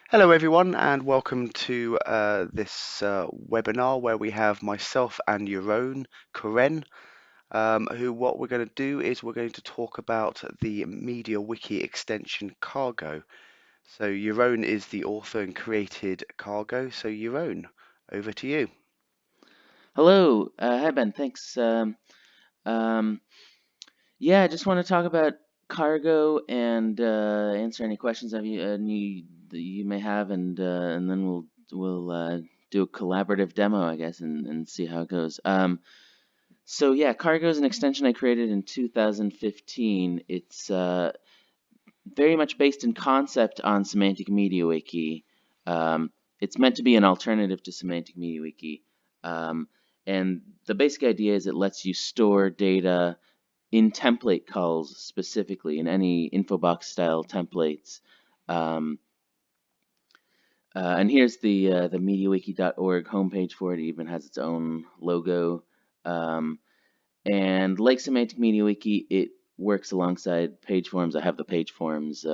Hello, everyone, and welcome to this webinar where we have myself and Yaron Koren, who what we're going to do is we're going to talk about the MediaWiki extension Cargo. So Yaron is the author and created Cargo. So Yaron, over to you. Hello, hi Ben. Thanks. Um, yeah, I just want to talk about cargo and answer any questions that you may have, and then we'll do a collaborative demo, I guess, and see how it goes. So yeah, cargo is an extension I created in 2015. It's very much based in concept on Semantic MediaWiki. It's meant to be an alternative to Semantic MediaWiki. Um, and the basic idea is it lets you store data in template calls specifically, in any infobox style templates. Um, and here's the MediaWiki.org homepage for it. It even has its own logo. Um, and like Semantic MediaWiki, it works alongside page forms. I have the page forms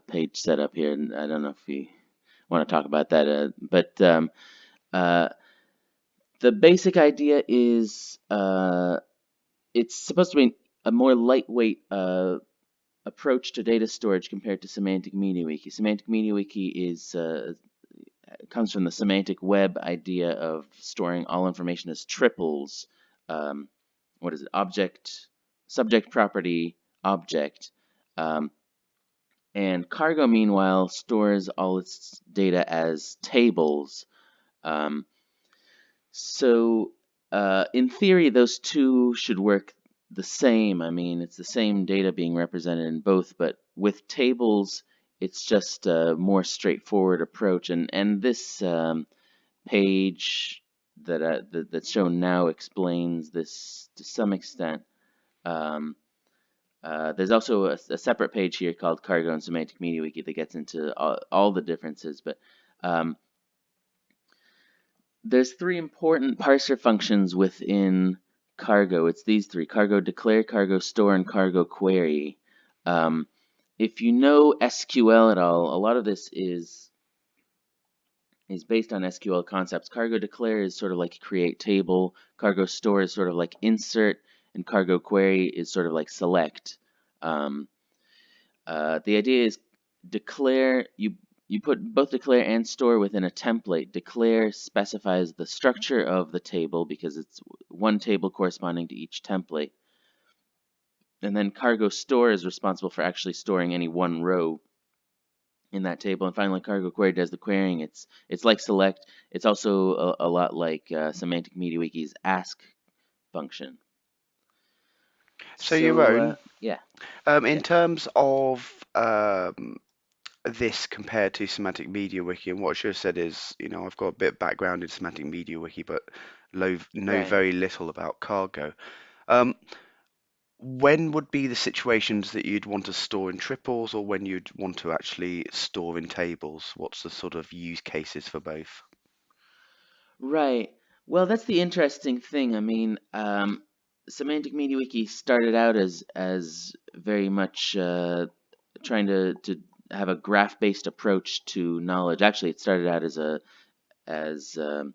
page set up here, and I don't know if you want to talk about that, but uh, the basic idea is it's supposed to be a more lightweight approach to data storage compared to Semantic MediaWiki. Semantic MediaWiki comes from the semantic web idea of storing all information as triples. Um, what is it? Object, subject, property, object. Um, And Cargo, meanwhile, stores all its data as tables. Um, so, in theory, those two should work the same. I mean, it's the same data being represented in both, but with tables, it's just a more straightforward approach. And this page that's shown now explains this to some extent. Um, there's also a separate page here called Cargo and Semantic MediaWiki that gets into all the differences, but um, there's three important parser functions within Cargo. It's these three: Cargo declare, Cargo store, and Cargo query. Um, if you know SQL at all, a lot of this is based on SQL concepts. Cargo declare is sort of like create table, Cargo store is sort of like insert, and Cargo query is sort of like select. Um, the idea is declare you put both declare and store within a template. Declare specifies the structure of the table because it's one table corresponding to each template. And then cargo store is responsible for actually storing any one row in that table. And finally, cargo query does the querying. It's like select. It's also a lot like Semantic MediaWiki's ask function. So So Yaron, yeah, in yeah, terms of this compared to Semantic Media Wiki, and what I should have said is, I've got a bit of background in Semantic Media Wiki, but know right. very little about Cargo. Um, when would be the situations that you'd want to store in triples, or when you'd want to actually store in tables? What's the sort of use cases for both? Right. Well, that's the interesting thing. I mean, Semantic MediaWiki started out as very much trying to have a graph-based approach to knowledge. Actually, it started out as a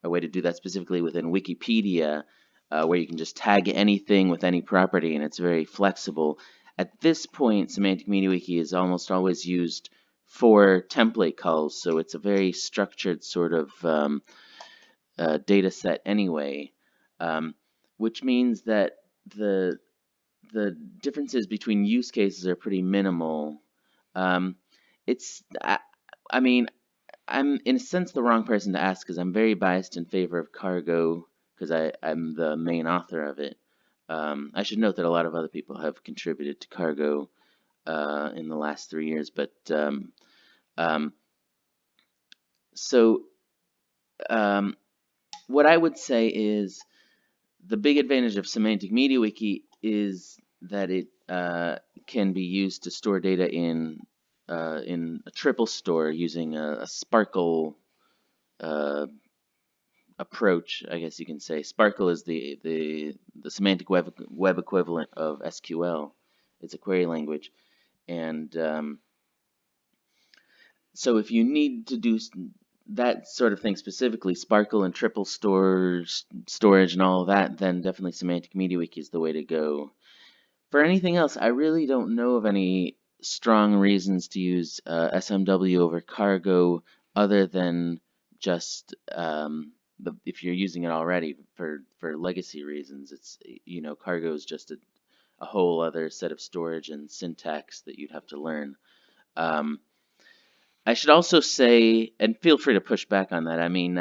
way to do that specifically within Wikipedia, where you can just tag anything with any property, and it's very flexible. At this point, Semantic MediaWiki is almost always used for template calls, so it's a very structured sort of data set anyway, um, which means that the the differences between use cases are pretty minimal. Um, it's I mean, I'm in a sense the wrong person to ask because I'm very biased in favor of Cargo because I'm the main author of it. I should note that a lot of other people have contributed to Cargo in the last 3 years, but um, so um, what I would say is the big advantage of Semantic MediaWiki is that it can be used to store data in a triple store using a Sparkle uh, approach, I guess you can say. Sparkle is the semantic web equivalent of SQL. It's a query language, and So if you need to do that sort of thing specifically, Sparkle and triple storage and all of that, then definitely Semantic MediaWiki is the way to go. For anything else, I really don't know of any strong reasons to use SMW over Cargo other than just if you're using it already for legacy reasons. It's Cargo is just a whole other set of storage and syntax that you'd have to learn. Um, I should also say, and feel free to push back on that. I mean,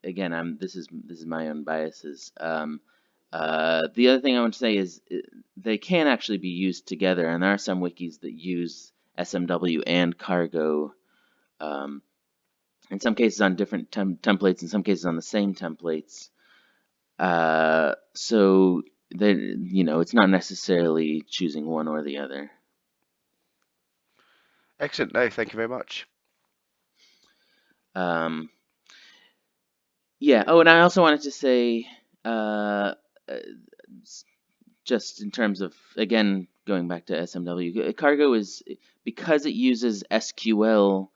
again, this is my own biases. The other thing I want to say is they can actually be used together, and there are some wikis that use SMW and Cargo. Um, in some cases on different templates, in some cases on the same templates. So it's not necessarily choosing one or the other. Excellent. No, thank you very much. Um, yeah. Oh, and I also wanted to say, uh, just in terms of, again, going back to SMW, Cargo is, because it uses SQL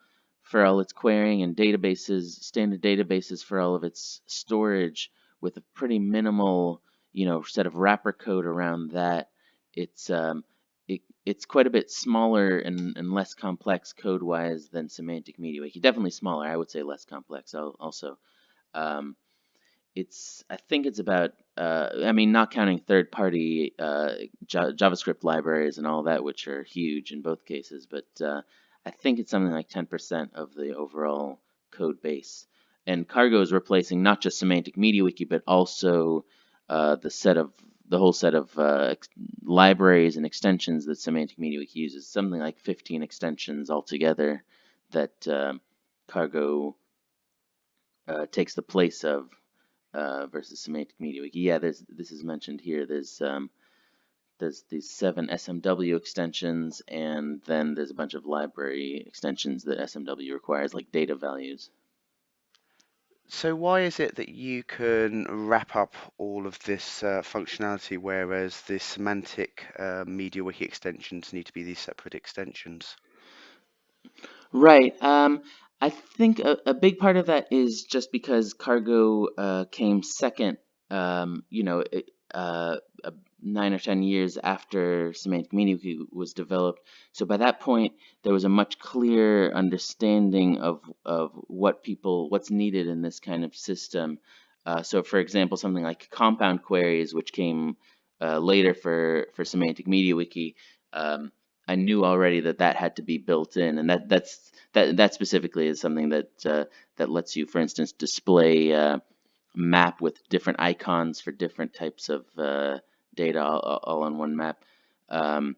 for all its querying and databases, standard databases for all of its storage, with a pretty minimal, set of wrapper code around that. It's it's quite a bit smaller and less complex code-wise than Semantic MediaWiki. Definitely smaller. I would say less complex also. Um, I think it's about, I mean, not counting third-party JavaScript libraries and all that, which are huge in both cases, but I think it's something like 10% of the overall code base. And Cargo is replacing not just Semantic MediaWiki, but also the whole set of libraries and extensions that Semantic MediaWiki uses. Something like 15 extensions altogether that Cargo takes the place of versus Semantic MediaWiki. Yeah, this is mentioned here. There's these 7 SMW extensions, and then there's a bunch of library extensions that SMW requires, like data values. So why is it that you can wrap up all of this functionality, whereas the semantic MediaWiki extensions need to be these separate extensions? Right. I think a big part of that is just because Cargo came second, uh, 9 or 10 years after Semantic MediaWiki was developed. So by that point, there was a much clearer understanding of what's needed in this kind of system. So, for example, something like compound queries, which came later for Semantic MediaWiki. I knew already that had to be built in, and that specifically is something that lets you, for instance, display map with different icons for different types of data all on one map. Um,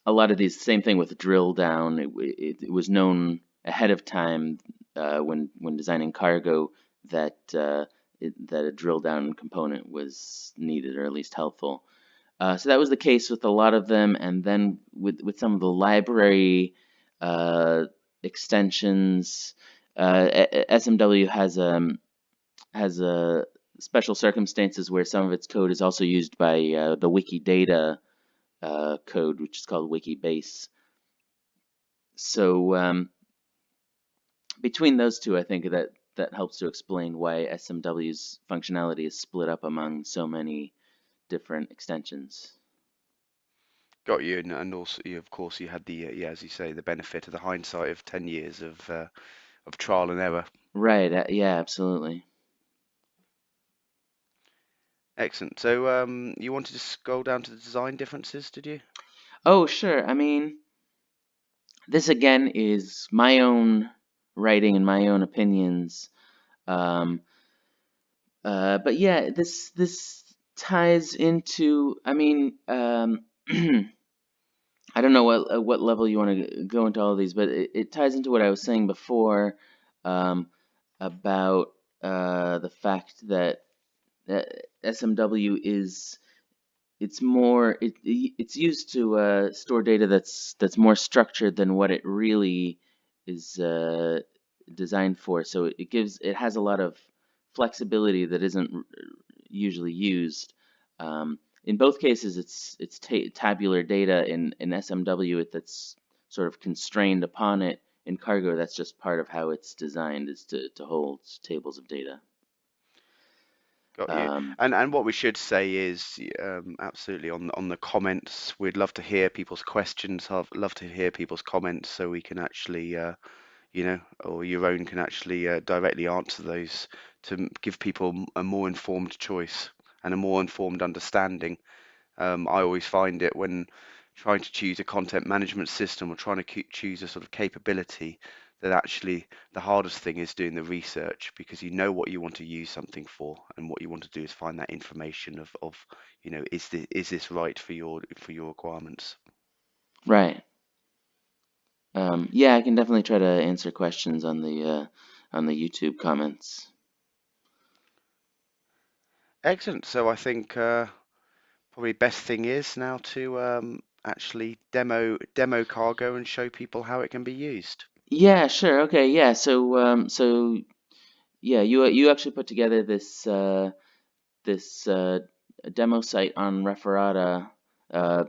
a lot of these, same thing with drill down. It was known ahead of time when designing Cargo that that a drill down component was needed, or at least helpful. So that was the case with a lot of them, and then with some of the library uh, extensions, SMW has a special circumstances where some of its code is also used by the Wikidata code, which is called Wikibase. So between those two, I think that helps to explain why SMW's functionality is split up among so many different extensions. Got you, and also, of course, you had the yeah, as you say, the benefit of the hindsight of 10 years of trial and error. Right. Yeah, absolutely. Excellent. So, you wanted to scroll down to the design differences, did you? Oh, sure. I mean, this again is my own writing and my own opinions. Um, but yeah, this ties into. I mean, I don't know what level you want to go into all of these, but it ties into what I was saying before um, about the fact that SMW is it's used to store data that's more structured than what it really is designed for. So it has a lot of flexibility that isn't usually used. In both cases, it's tabular data. In SMW, that's sort of constrained upon it. in cargo, that's just part of how it's designed, is to hold tables of data. Got you. Um, And what we should say is absolutely on the comments. We'd love to hear people's questions. I'd love to hear people's comments so we can actually, or your own can actually directly answer those to give people a more informed choice and a more informed understanding. I always find it when trying to choose a content management system or trying to choose a sort of capability that actually the hardest thing is doing the research because you know what you want to use something for, and what you want to do is find that information of is this right for your requirements. right. Yeah, I can definitely try to answer questions on the YouTube comments. Excellent. So I think probably best thing is now to actually demo cargo and show people how it can be used. Yeah, sure. Okay, yeah. So yeah, you actually put together this demo site on Referata, uh,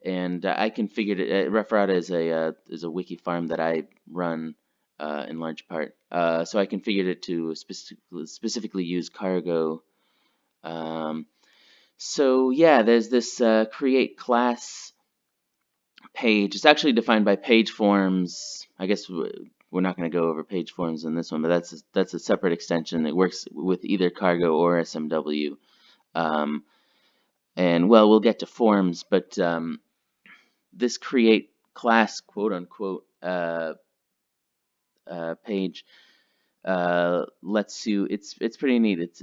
and I configured it. Referata is a wiki farm that I run in large part. So I configured it to specifically use cargo. Um, so yeah, there's this create class page. It's actually defined by page forms. I guess we're not going to go over page forms in this one, but that's a separate extension that works with either cargo or SMW. Um, and well, we'll get to forms, but this create class quote unquote page lets you. It's pretty neat.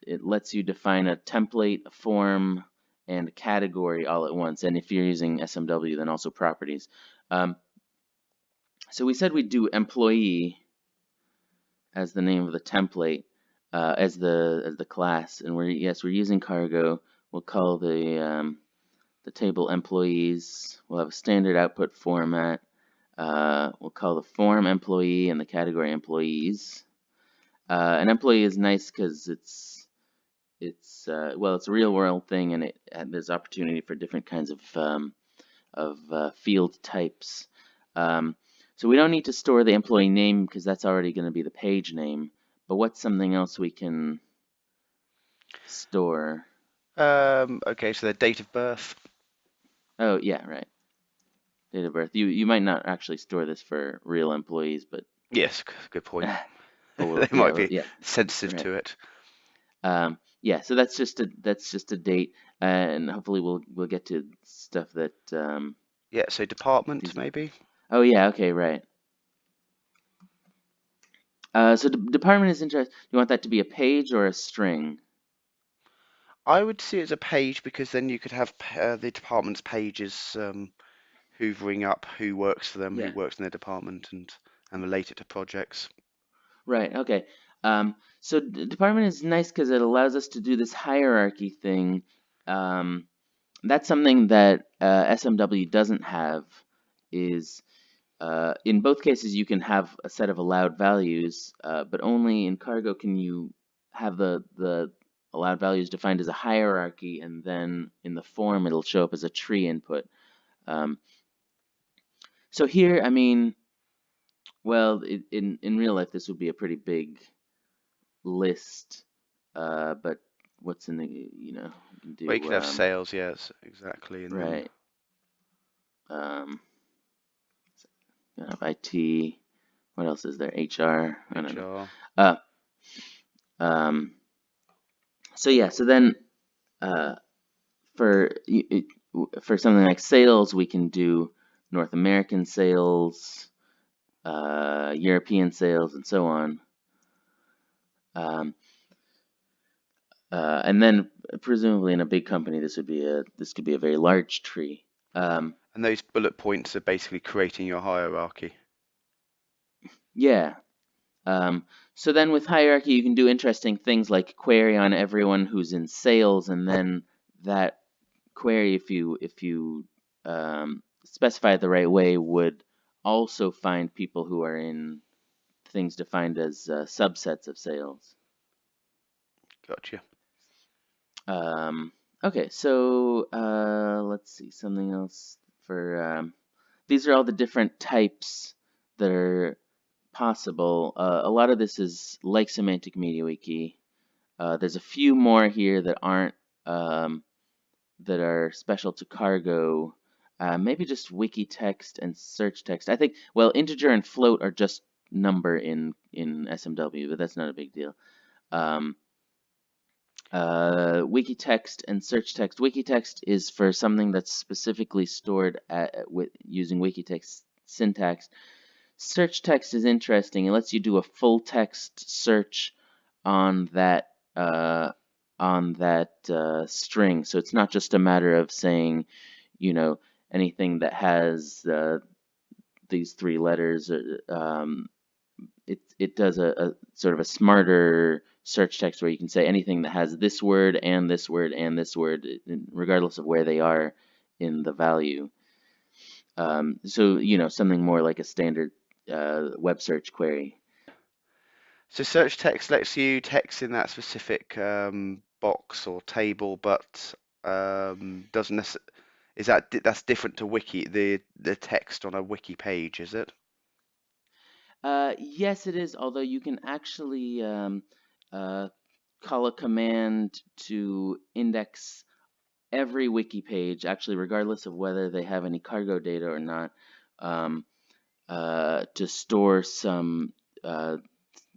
It lets you define a template, a form, and a category all at once. And if you're using SMW, then also properties. Um, so we said we'd do employee as the name of the template, as the class, and we're using cargo. We'll call the table employees. We'll have a standard output format. We'll call the form employee and the category employees. An employee is nice because it's a real world thing, and there's opportunity for different kinds of field types. Um, so we don't need to store the employee name because that's already going to be the page name. But what's something else we can store? Okay, so the date of birth. Oh yeah, right. Date of birth. You might not actually store this for real employees, but Yes, good point. They yeah, might be yeah, sensitive right. to it. Yeah, so that's just a date, and hopefully we'll get to stuff that Yeah, so department these. maybe. Oh yeah, okay, right. So department is interesting. You want that to be a page or a string? I would see it as a page because then you could have the department's pages hoovering up who works for them, who Yeah, works in their department, and relate it to projects. right. Okay. So department is nice because it allows us to do this hierarchy thing. Um, that's something that SMW doesn't have. Is in both cases you can have a set of allowed values, but only in cargo can you have the allowed values defined as a hierarchy, and then in the form it'll show up as a tree input. Um, so here, I mean, well, in real life this would be a pretty big list, but what's in the you can Well, you do could have sales, yes, exactly, and then right. Um, IT. What else is there? HR. I don't know. HR. Uh, um, so yeah, so then uh, for for something like sales, we can do North American sales, European sales, and so on. Um, and then presumably in a big company, this could be a very large tree. Um, And those bullet points are basically creating your hierarchy. yeah. So then with hierarchy, you can do interesting things like query on everyone who's in sales, and then that query, if you specify it the right way, would also find people who are in things defined as subsets of sales. Gotcha. Um, okay, so let's see something else for. These are all the different types that are possible. A lot of this is like Semantic MediaWiki. There's a few more here that aren't um, that are special to cargo. Maybe just wiki text and search text. I think, well, integer and float are just number in SMW, but that's not a big deal. Um, Wiki text and search text. Wiki text is for something that's specifically stored with using wiki text syntax. Search text is interesting. It lets you do a full text search on that uh, string. So it's not just a matter of saying, you know, anything that has these three letters. It does a sort of a smarter search text where you can say anything that has this word and this word and this word, regardless of where they are in the value. So something more like a standard web search query. So search text lets you text in that specific box or table, but doesn't necessarily. That's different to wiki, the text on a wiki page, is it? Yes, it is, although you can actually uh, call a command to index every wiki page, actually, regardless of whether they have any cargo data or not, um, to store some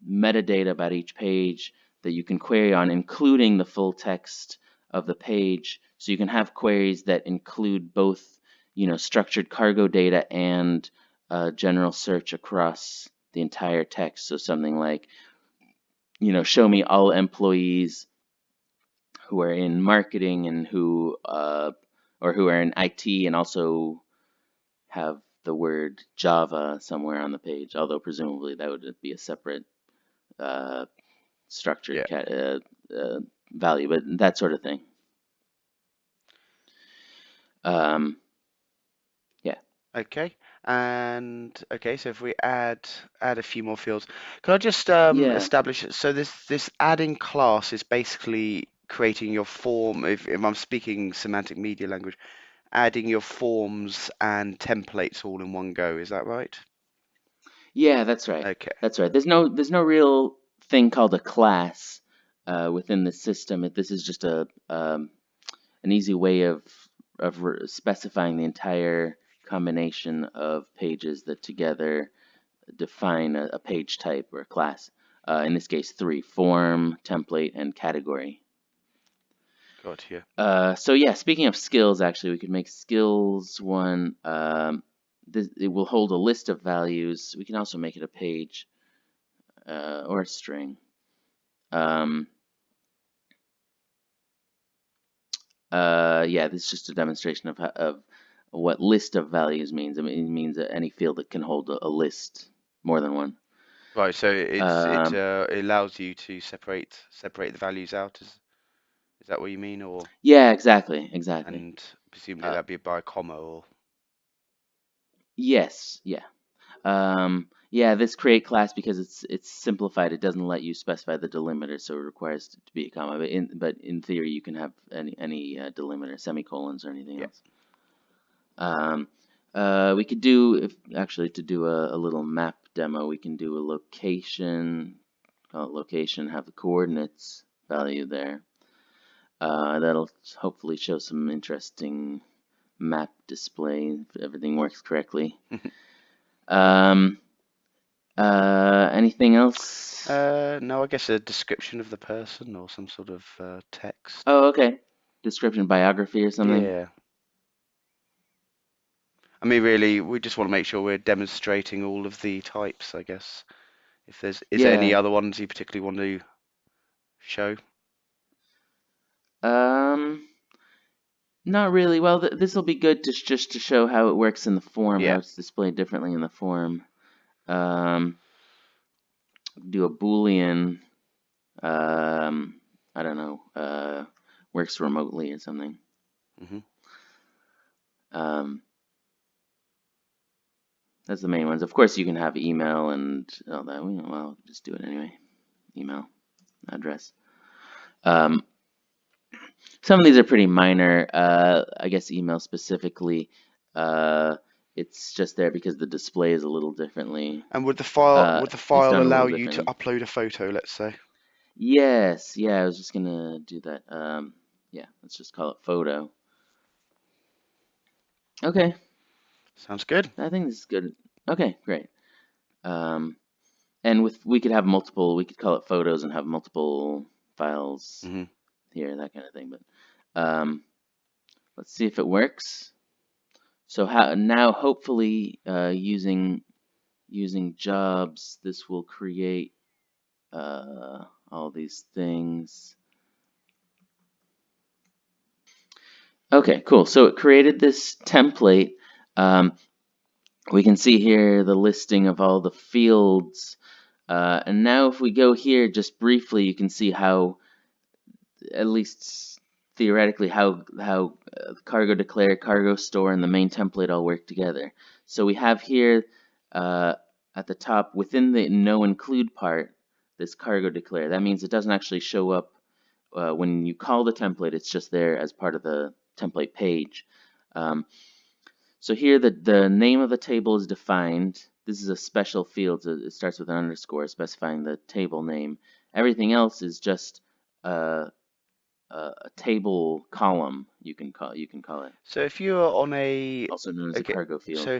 metadata about each page that you can query on, including the full text of the page. So you can have queries that include both, structured cargo data and general search across the entire text. So something like, show me all employees who are in marketing and or who are in IT and also have the word Java somewhere on the page, although presumably that would be a separate uh, structured Yeah. value, but that sort of thing. Um, yeah. Okay. And okay, so if we add a few more fields, can I just Yeah. establish it? So this adding class is basically creating your form. If I'm speaking semantic media language, adding your forms and templates all in one go. Is that right? Yeah, that's right. Okay. That's right. There's no real thing called a class within the system. This is just an easy way of specifying the entire combination of pages that together define a page type or a class. In this case, three: form, template, and category. Got you. So yeah, speaking of skills, actually, we could make skills one. It will hold a list of values. We can also make it a page or a string. Um, yeah, this is just a demonstration of what list of values means. I mean, it means that any field that can hold a list, more than one. Right, so Um, it allows you to separate the values out. Is that what you mean, or yeah, exactly. and presumably Uh, that'd be by a comma or yes, yeah. Yeah, this create class, because it's simplified. It doesn't let you specify the delimiter, so it requires it to be a comma. But in theory, you can have any delimiter, semicolons, or anything yeah. else. Um, we could do, if actually, to do a little map demo, we can do a location, call it location, have the coordinates value there. That'll hopefully show some interesting map display if everything works correctly. Um, Anything else? No, I guess a description of the person or some sort of text. Oh, okay. Description, biography, or something. Yeah. I mean, really, we just want to make sure we're demonstrating all of the types, I guess. Is there any Yeah. other ones you particularly want to show? Um, Not really. Well, this will be good to just to show how it works in the form, how Yeah. it's displayed differently in the form. Um, do a Boolean. Um, I don't know. Works remotely or something. Hmm. Um, that's the main ones. Of course, you can have email and all that. Well, just do it anyway. Email address. Um, some of these are pretty minor. I guess email specifically. Uh, it's just there because the display is a little differently. And would the It's file done a allow little you to differently. upload a photo, let's say? Yes, yeah, I was just gonna do that. Yeah, let's just call it photo. Okay, Sounds good. I think this is good. Okay, great. Um, and we could have multiple. We could call it photos and have multiple files Hmm. here, that kind of thing. But let's see if it works. So now, hopefully, using jobs, this will create all these things. Okay, cool. So it created this template. Um, we can see here the listing of all the fields. And now if we go here just briefly, you can see how, at least theoretically, how cargo declare, cargo store, and the main template all work together. So we have here at the top, within the no include part, this cargo declare. That means it doesn't actually show up when you call the template. It's just there as part of the template page. Um, so here the name of the table is defined. This is a special field. So it starts with an underscore specifying the table name. Everything else is just a table column. You can call it, So if you're on a also known as a okay, cargo so field.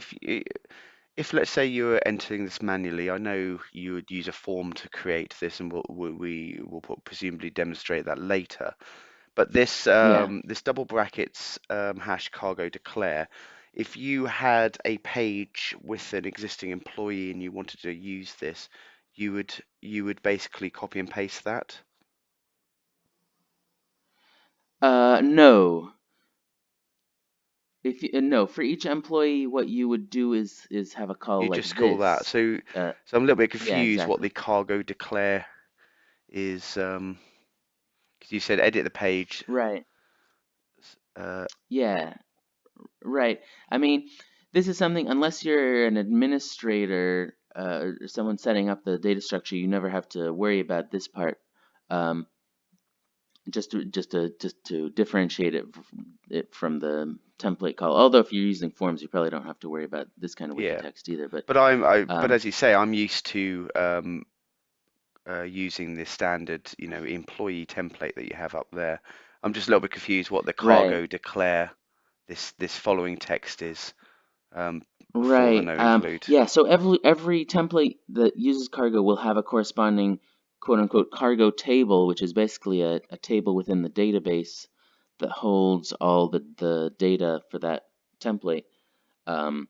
if let's say you were entering this manually, I know you would use a form to create this, and we will presumably demonstrate that later. But Yeah. this double brackets hash cargo declare, if you had a page with an existing employee and you wanted to use this, you would basically copy and paste that. No. If you, no, for each employee, what you would do is have a call You like just call that. this. So I'm a little bit Yeah, confused what the exactly. cargo declare is, 'cause you said edit the page. Right. Uh, Yeah. Right. I mean, this is something, unless you're an administrator or someone setting up the data structure, you never have to worry about this part. Um, just to differentiate it from the template call. Although if you're using forms, you probably don't have to worry about this kind of wiki yeah, text either. But but um, as you say, I'm used to using the standard, employee template that you have up there. I'm just a little bit confused what the right, cargo declare this following text is before the right. no include. Yeah. So every template that uses cargo will have a corresponding quote unquote cargo table, which is basically a table within the database that holds all the data for that template. Um,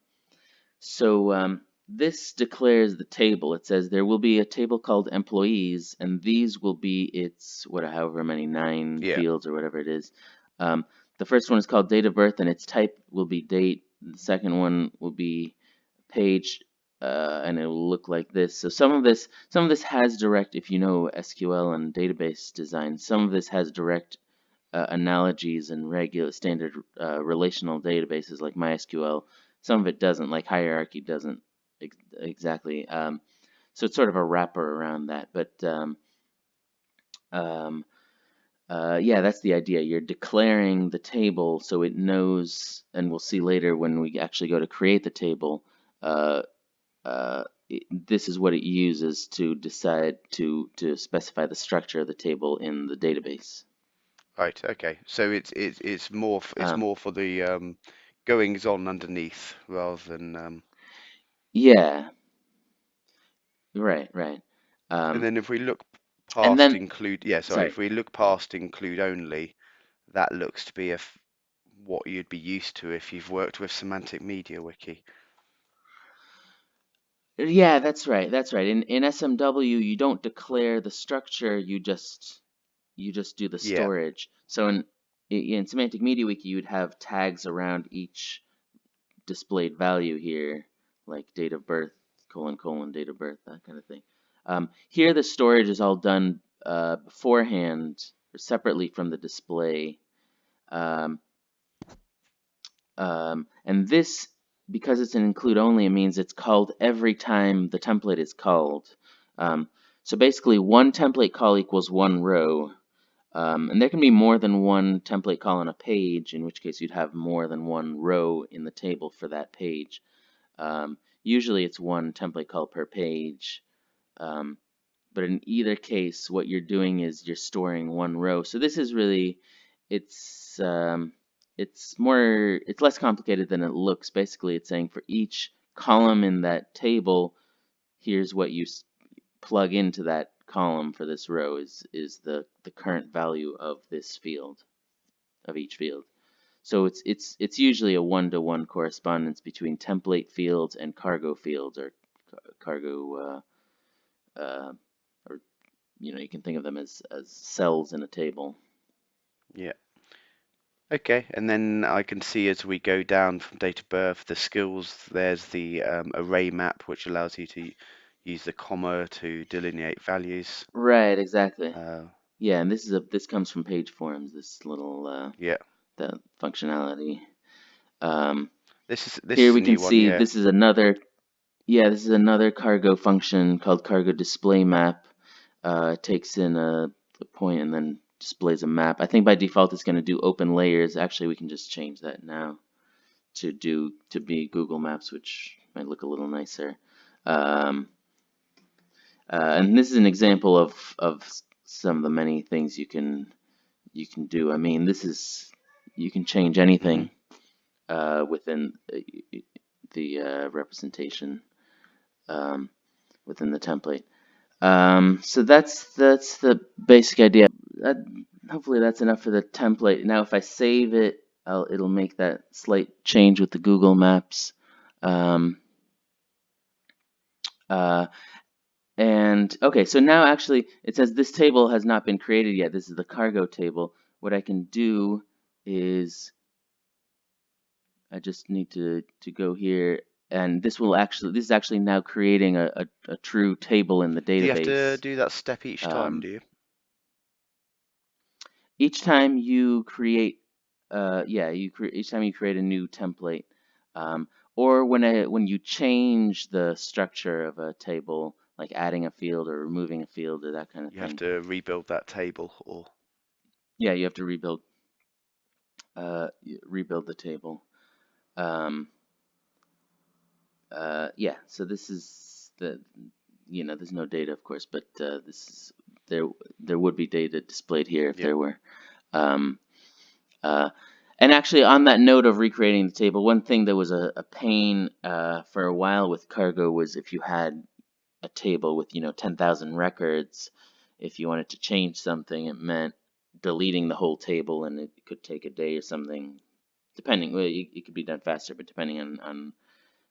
So this declares the table. It says there will be a table called employees, and these will be its however many, 9 Yeah. fields or whatever it is. Um, the first one is called date of birth, and its type will be date. The second one will be page, and it will look like this. So some of this has direct, if you know SQL and database design, some of this has direct analogies and regular standard relational databases like MySQL. Some of it doesn't, like hierarchy doesn't exactly. So it's sort of a wrapper around that. But um, yeah, that's the idea. You're declaring the table so it knows, and we'll see later when we actually go to create the table. Uh, this is what it uses to decide to specify the structure of the table in the database. Right. Okay. So it's Um, more for the goings on underneath rather than yeah, right, right. and Um, then if we look and past then, include, yeah, sorry, sorry. if we look past include only, that looks to be what you'd be used to if you've worked with Semantic Media Wiki. Yeah, that's right. That's right. In SMW, you don't declare the structure. You just do the Yeah. storage. So in Semantic Media Wiki, you'd have tags around each displayed value here, like date of birth, colon, colon, date of birth, that kind of thing. Here, the storage is all done beforehand or separately from the display. Um, and this, because it's an include only, it means it's called every time the template is called. Um, so basically, one template call equals one row. And there can be more than one template call on a page, in which case you'd have more than one row in the table for that page. Usually it's one template call per page. Um, but in either case, what you're doing is you're storing one row. So this is really, it's um, it's less complicated than it looks. Basically, it's saying for each column in that table, here's what you plug into that column for this row is the current value of this field, of each field. So it's usually a one-to-one correspondence between template fields and cargo fields, or cargo or you can think of them as cells in a table. Yeah. Okay, and then I can see as we go down from date of birth, the skills, there's the array map, which allows you to use the comma to delineate values. Right, exactly. Uh, Yeah, and this comes from page forms. This little yeah, the functionality. Um, this Here is a we can new one, see yeah. this is another cargo function called cargo display map. It takes in a point and then displays a map. I think by default it's going to do open layers. Actually, we can just change that now to be Google Maps, which might look a little nicer. Um, and this is an example of some of the many things you can do. I mean, you can change Hmm. anything within the representation um, within the template. So that's the basic idea. That, hopefully that's enough for the template. Now if I save it, it'll make that slight change with the Google Maps. Um, uh, and okay, so now actually it says this table has not been created yet. This is the cargo table. What I can do is I just need to go here, and this is actually now creating a true table in the Do you have to database. do that step each time, Um, do you? each time you create, each time you create a new template, or when you change the structure of a table, like adding a field or removing a field or that kind of You have thing. to rebuild that table, or Yeah, you have to rebuild the table. Um, yeah, so this is there's no data, of course, but this is there. There would be data displayed here if yeah, there were. Um, uh, and actually, on that note of recreating the table, one thing that was a pain for a while with Cargo was if you had a table with 10,000 records, if you wanted to change something, it meant deleting the whole table, and it could take a day or something. Depending, well, it could be done faster, but depending on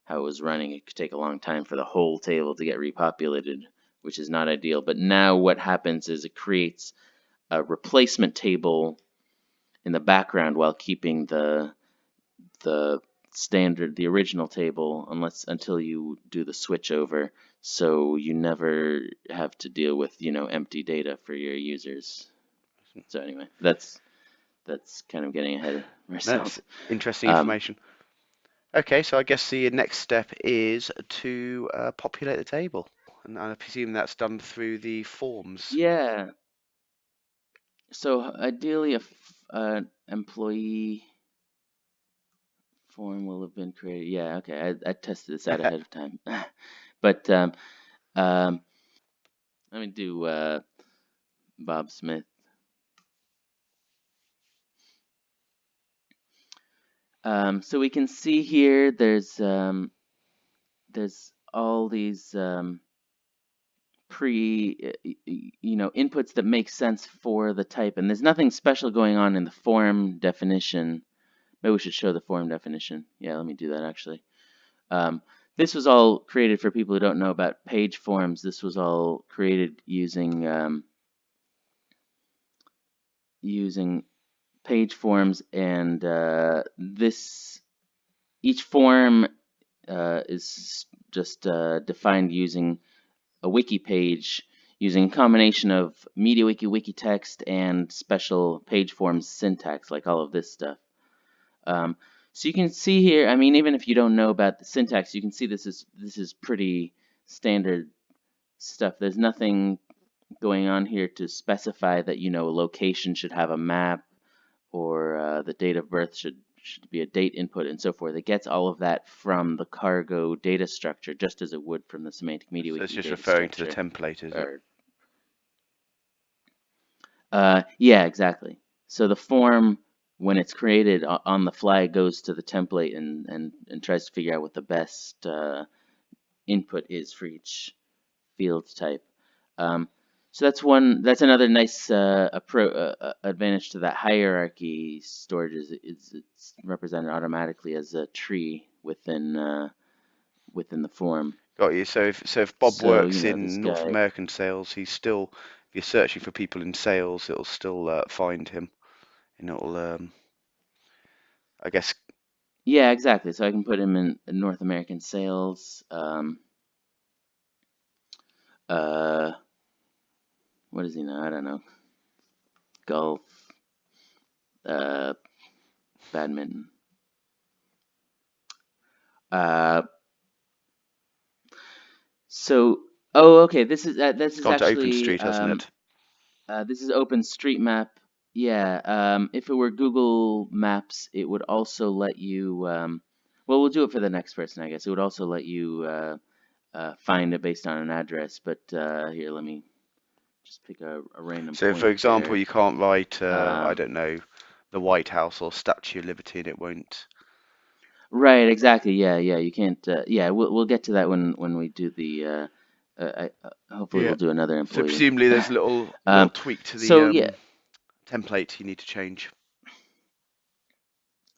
how it was running, it could take a long time for the whole table to get repopulated, which is not ideal. But now what happens is it creates a replacement table in the background while keeping the the original table, until you do the switch over, so you never have to deal with empty data for your users. So anyway, that's kind of getting ahead of that's myself. interesting Um, information. Okay, so I guess the next step is to populate the table, and I presume that's done through the forms. yeah. So ideally, an employee form will have been created. Yeah, okay. I tested this out ahead of time, but um, let me do Bob Smith. So we can see here there's all these inputs that make sense for the type, and there's nothing special going on in the form definition. Maybe we should show the form definition. Yeah, let me do that actually. Um, this was all created for people who don't know about page forms. This was all created using page forms, and this each form is just defined using a wiki page, using a combination of MediaWiki wiki text and special page forms syntax, like all of this stuff. So you can see here, I mean, even if you don't know about the syntax, you can see this is pretty standard stuff. There's nothing going on here to specify that a location should have a map, or the date of birth should be a date input and so forth. It gets all of that from the cargo data structure, just as it would from the semantic So it's MediaWiki just data referring to the structure. template, is it? Yeah, exactly. So the form, when it's created on the fly, goes to the template and tries to figure out what the best input is for each field type. So that's another nice advantage to that hierarchy storage is it's represented automatically as a tree within the form. Got you. So if Bob So, works this in North guy. American sales, he's still, if you're searching for people in sales, it'll still find him, and it'll I guess. Yeah, exactly. So I can put him in North American sales. What is he now? I don't know. Golf, badminton. Uh, so, okay. This is It's gone to actually OpenStreet, hasn't it? this is OpenStreetMap. Yeah. If it were Google Maps, it would also let you. Well, we'll do it for the next person, I guess. It would also let you find it based on an address. But here, let me just pick a random So, for point example, here. you can't write, I Um, don't know, the White House or Statue of Liberty, and it won't. right, exactly. Yeah, yeah. You can't. Yeah, we'll get to that when we do the. Hopefully, Yeah. we'll do another So employee. presumably there's a little um, tweak to the so yeah, template you need to change.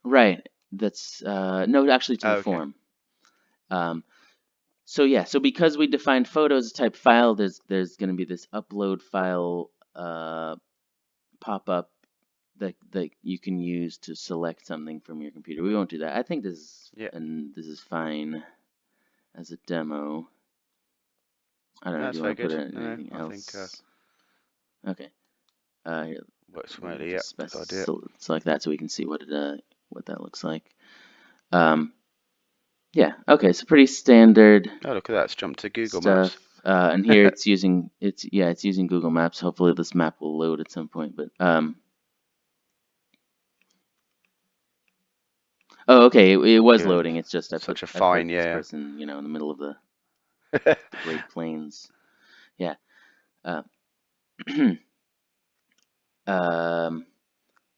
right. That's no, actually to Oh, the okay. form. Um, so yeah, so because we defined photos as type file, there's going to be this upload file pop up that you can use to select something from your computer. We won't do that. I think Yeah. this is fine as a demo. I don't No, know. Do that's you very want to put good. it in No, anything I think else? Okay. Here, works let me remotely. Yeah, just good idea. select that so we can see what that looks like. Um, yeah. Okay. So pretty standard Oh, look at that. It's jumped to Google stuff. Maps. And here it's using Google Maps. Hopefully this map will load at some point. But oh, okay. It was Good. loading. It's just Such a I put fine, this yeah. person, in the middle of the Great Plains. Yeah. Uh,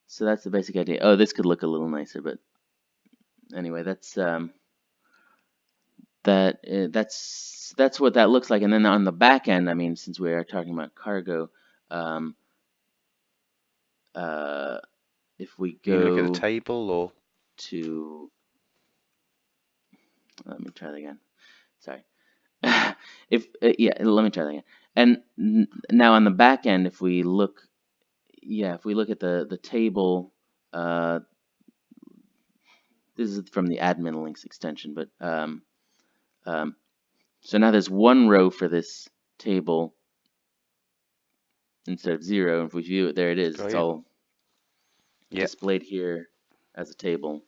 so that's the basic idea. Oh, this could look a little nicer, but anyway, that's what that looks like. And then on the back end, I mean, since we are talking about cargo, um, uh, if we You can look at the go table, or to, let me try that again. Sorry. If yeah, let me try that again. And now on the back end, if we look at the table, this is from the admin links extension, but um, so now there's one row for this table instead of zero. And if we view it, there it is. got It's you. all Yeah. displayed here as a table.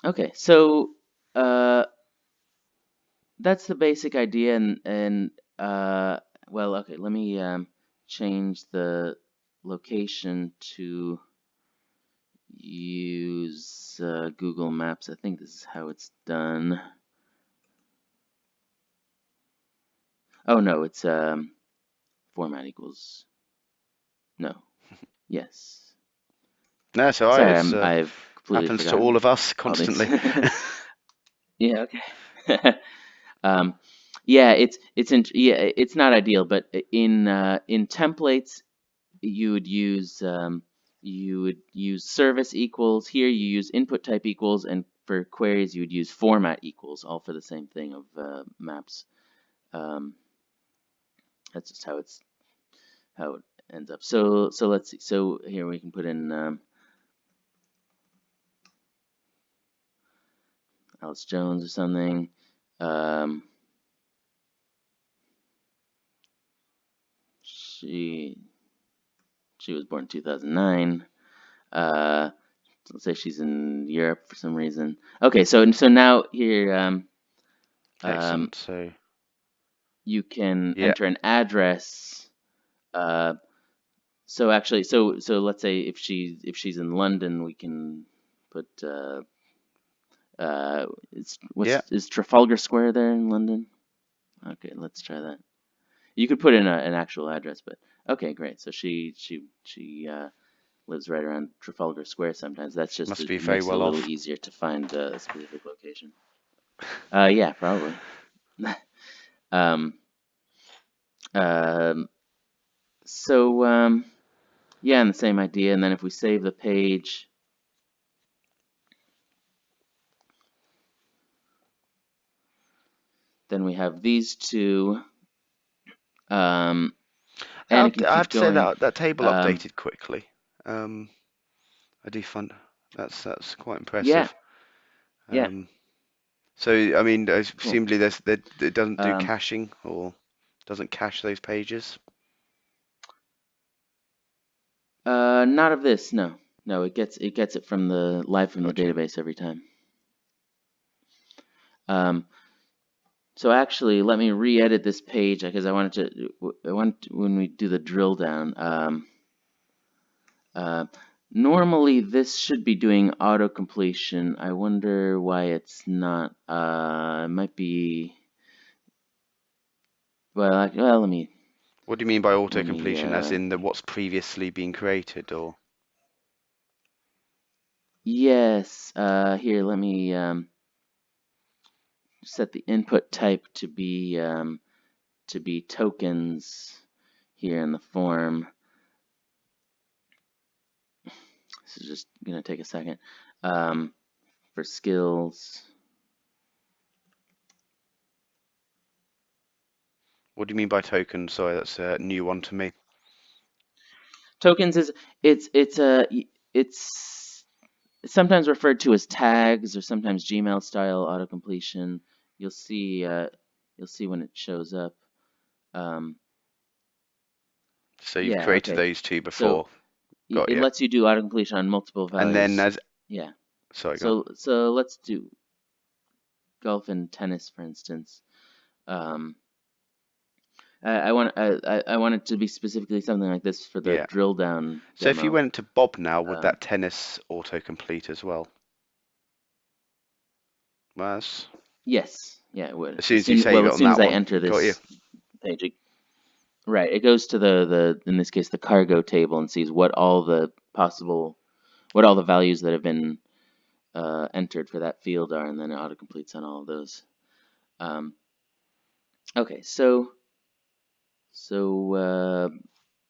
Okay, so uh, that's the basic idea, and well, okay, let me change the location to use Google Maps. I think this is how it's done. Oh no, it's format equals no. Yes. No, it's alright. Sorry, It's I've completely happens to all forgotten of us all these. constantly. Yeah, okay. um, yeah, it's not ideal, but in templates you would use service equals. Here you use input type equals, and for queries you would use format equals, all for the same thing of maps. Um, that's just how it ends up. So let's see. So here we can put in Alice Jones or something. Um, she was born in 2009. Let's say she's in Europe for some reason. Okay, so now here um, Excellent. So you can yeah, enter an address. So actually, so let's say if she's in London, we can put Yeah, is Trafalgar Square there in London? Okay, let's try that. You could put in an actual address, but okay, great. So she lives right around Trafalgar Square. Sometimes that's just must it be very makes it a well little off. easier to find a specific location. Yeah, probably. um, um, so yeah, and the same idea. And then if we save the page, then we have these two, um, and it can I have keep to say going. that that table Um, updated quickly. Um, I do find that's quite yeah, impressive. yeah, Um, so I mean, cool. presumably it doesn't do Um, caching or doesn't cache those pages. not of this, no, no. It gets it from the live from the Gotcha. database every time. Um, so actually, let me re-edit this page because I want when we do the drill down. Uh, Normally this should be doing auto completion. I wonder why it's not. It might be. Well, What do you mean by let me. auto-completion? As in the what's previously been created, or Yes. Here, let me set the input type to be tokens here in the form. This is just gonna take a second. For skills. what do you mean by token? Sorry, that's a new one to me. Tokens is it's sometimes referred to as tags or sometimes Gmail style autocompletion. You'll see you'll see when it shows up. Um, So you've yeah, created okay. those two So before. Got it you. lets you do autocompletion on multiple And then values. as Yeah. sorry, go on. So let's do golf and tennis, for instance. Um, I want it to be specifically something like this for the Yeah. drill down So if you demo. went to Bob now, would Um, that tennis autocomplete as well? Well, yes, yeah, it would. as soon as you save it As on soon as that I one. enter Got you. this page, right, it goes to the in this case the cargo table and sees what all the values that have been entered for that field are, and then it autocompletes on all of those. Um, okay, so where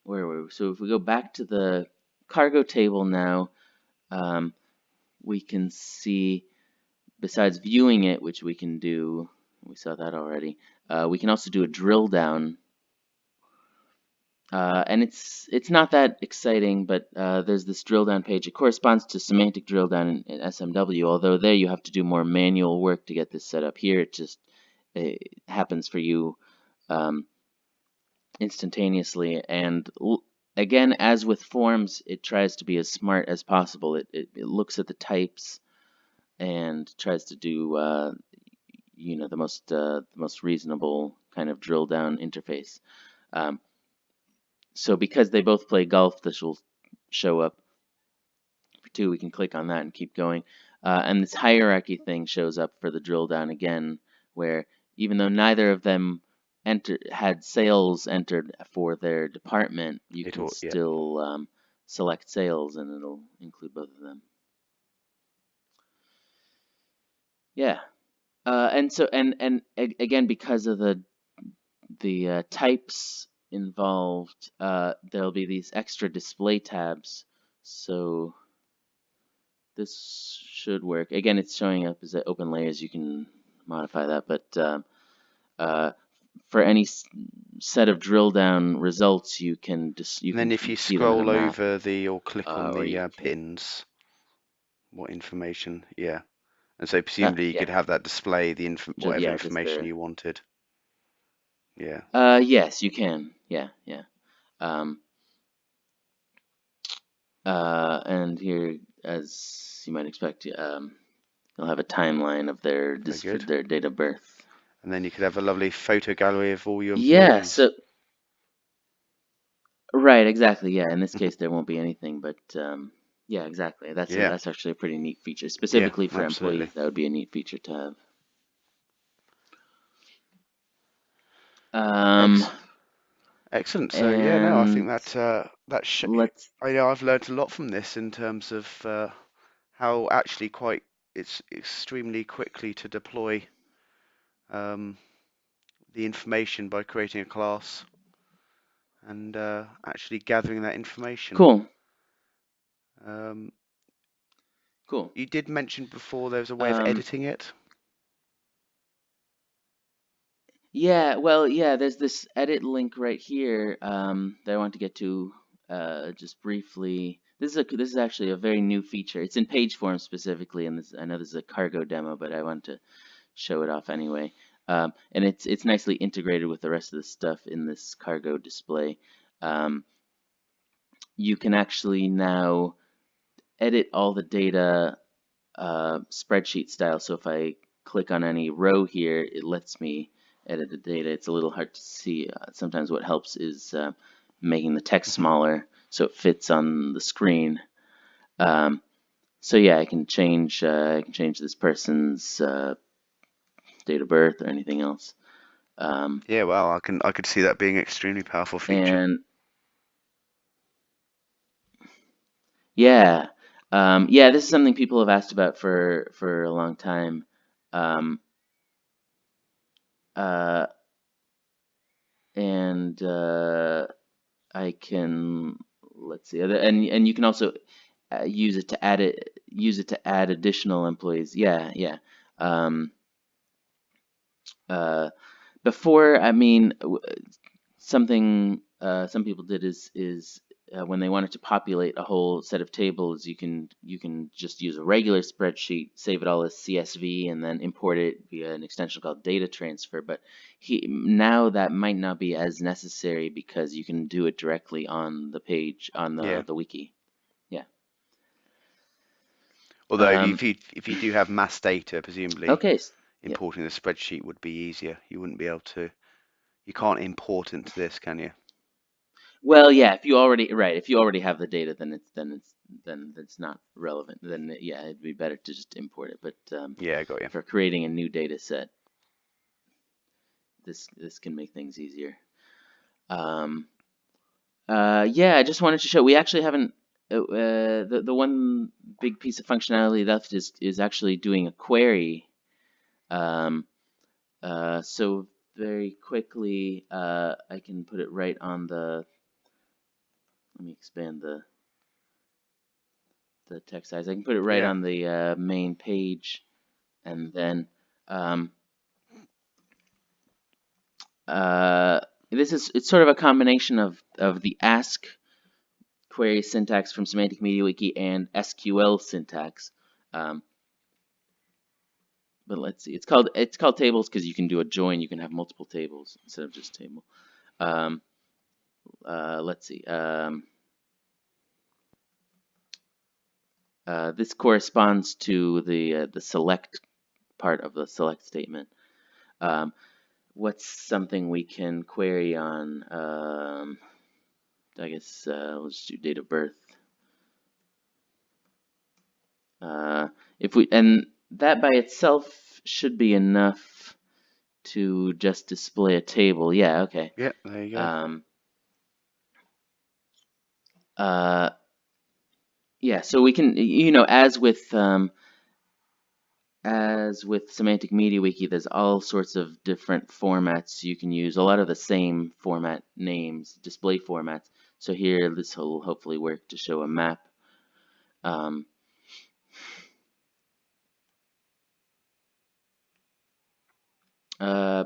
were we? So if we go back to the cargo table now, um, we can see besides viewing it, which we can do, we saw that already. We can also do a drill down. And it's not that exciting, but there's this drill down page. It corresponds to semantic drill down in SMW, although there you have to do more manual work to get this set up. Here it happens for you um, instantaneously. And again, as with forms, it tries to be as smart as possible. It looks at the types and tries to do the most reasonable kind of drill down interface. Um, so because they both play golf, this will show up for two. We can click on that and keep going. And this hierarchy thing shows up for the drill down again, where even though neither of them had sales entered for their department, you It can all, yeah. still select sales and it'll include both of them. Yeah. And again, because of the types involved, there'll be these extra display tabs. So this should work. Again, it's showing up as open layers. You can modify that, but uh, for any set of drill down results, you And then can if you see them in a scroll map, over the or click on or the you can. pins, what information? Yeah. And so presumably you Yeah, could have that display the whatever just information their. you wanted. Yeah. Yes, you can. Yeah, yeah. Um, and here, as you might expect, you'll have a timeline of Very good. their date of birth. And then you could have a lovely photo gallery of all your Yeah. employees. So Right, exactly. Yeah, in this case there won't be anything, but yeah, exactly. Yeah, That's actually a pretty neat feature, yeah, specifically for absolutely. employees. That would be a neat feature to have. Um, Excellent. Excellent. So yeah, no, I think and that let's I know I've learned a lot from this in terms of how actually quite it's extremely quickly to deploy um, the information by creating a class and actually gathering that information. cool, Um, cool. you did mention before there was a way of Um, editing it. yeah, well, yeah. There's this edit link right here that I want to get to just briefly. This is actually a very new feature. It's in page form specifically, and this I know this is a cargo demo, but I want to show it off anyway. And it's nicely integrated with the rest of the stuff in this cargo display. Um, you can actually now edit all the data spreadsheet style. So if I click on any row here, it lets me edit the data. It's a little hard to see. Sometimes what helps is making the text Hmm. smaller so it fits on the screen. Um, so yeah, I can change this person's date of birth or anything else. Um, Yeah, well, I could see that being an extremely powerful feature. and yeah, yeah, this is something people have asked about for a long time. Um, uh, and I can let's see, and you can also use it to add additional employees. Yeah, yeah. Um, uh, before, I mean, something some people did is when they wanted to populate a whole set of tables, you can just use a regular spreadsheet, save it all as CSV, and then import it via an extension called data transfer. But now that might not be as necessary because you can do it directly on the page on Yeah. the wiki. Yeah. Although Um, if you do have mass data, presumably okay. Yeah. importing the spreadsheet would be easier. You wouldn't be able to. You can't import into this, can you? Well, yeah. If you already have the data, then it's not relevant. Then yeah, it'd be better to just import it. But Yeah, I got you. for creating a new data set, this can make things easier. Um, yeah, I just wanted to show we actually haven't the one big piece of functionality left is actually doing a query. Um, so very quickly, I can put it right on the. Let me expand the text size. I can put it right Yeah. on the main page, and then um, uh, it's sort of a combination of the ask query syntax from Semantic MediaWiki and SQL syntax. Um, but let's see, it's called tables because you can do a join. You can have multiple tables instead of just table. Um, let's see. This corresponds to the select part of the select statement. Um, what's something we can query on? I guess let's do date of birth. If we and that by itself should be enough to just display a table. Yeah, okay. Yeah, there you go. Um, uh, yeah, so we can, as with Semantic MediaWiki, there's all sorts of different formats you can use. A lot of the same format names, display formats. So here, this will hopefully work to show a map. Um, uh,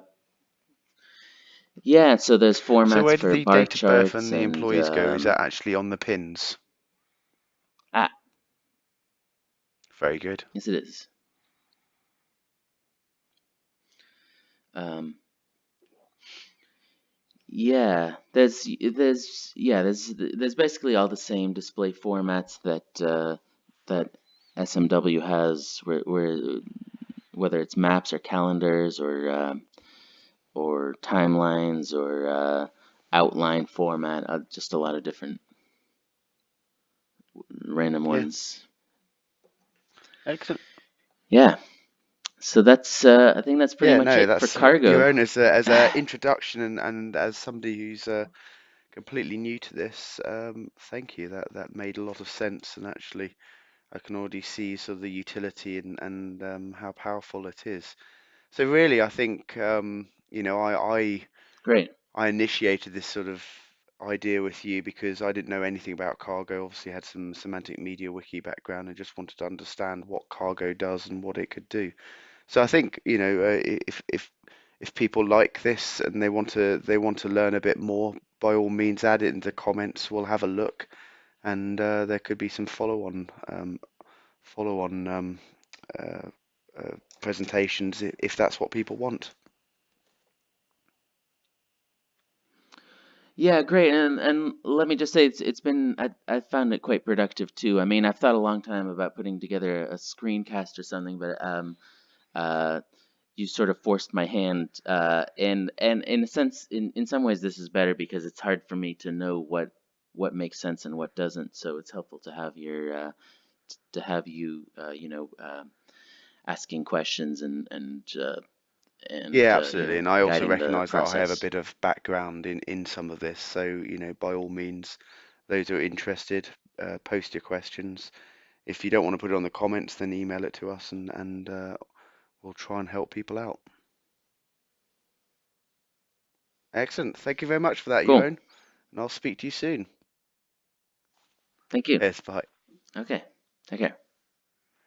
yeah, so there's So formats where did for the bar date of birth charts and the and employees go? Is that actually on the pins? ah, Very good. yes, it is. Um, Yeah, there's basically all the same display formats that SMW has, whether it's maps or calendars or timelines or outline format, just a lot of different random Yeah, ones. excellent. Yeah. So that's I think that's pretty Yeah, much no, it for that's your cargo. own as a introduction and as somebody who's completely new to this. Thank you. That made a lot of sense, and actually, I can already see sort of the utility and how powerful it is. So really, I think Great. I initiated this sort of idea with you because I didn't know anything about cargo. Obviously, had some semantic media wiki background and just wanted to understand what cargo does and what it could do. So I think, if people like this and they want to learn a bit more, by all means add it in the comments. We'll have a look, and there could be some follow on uh, presentations if that's what people want. Yeah, great. And let me just say it's been I found it quite productive too. I mean, I've thought a long time about putting together a screencast or something, but uh you sort of forced my hand, and in a sense, in some ways this is better because it's hard for me to know what makes sense and what doesn't. So it's helpful to have to have you, asking questions and Yeah, absolutely. And I also guiding the recognize that I have a process. bit of background in some of this. So, by all means, those who are interested, post your questions. If you don't want to put it on the comments, then email it to us and we'll try and help people out. Excellent. Thank you very much for that, Cool. Yaron, and I'll speak to you soon. Thank you. Yes, bye. Okay. Take care.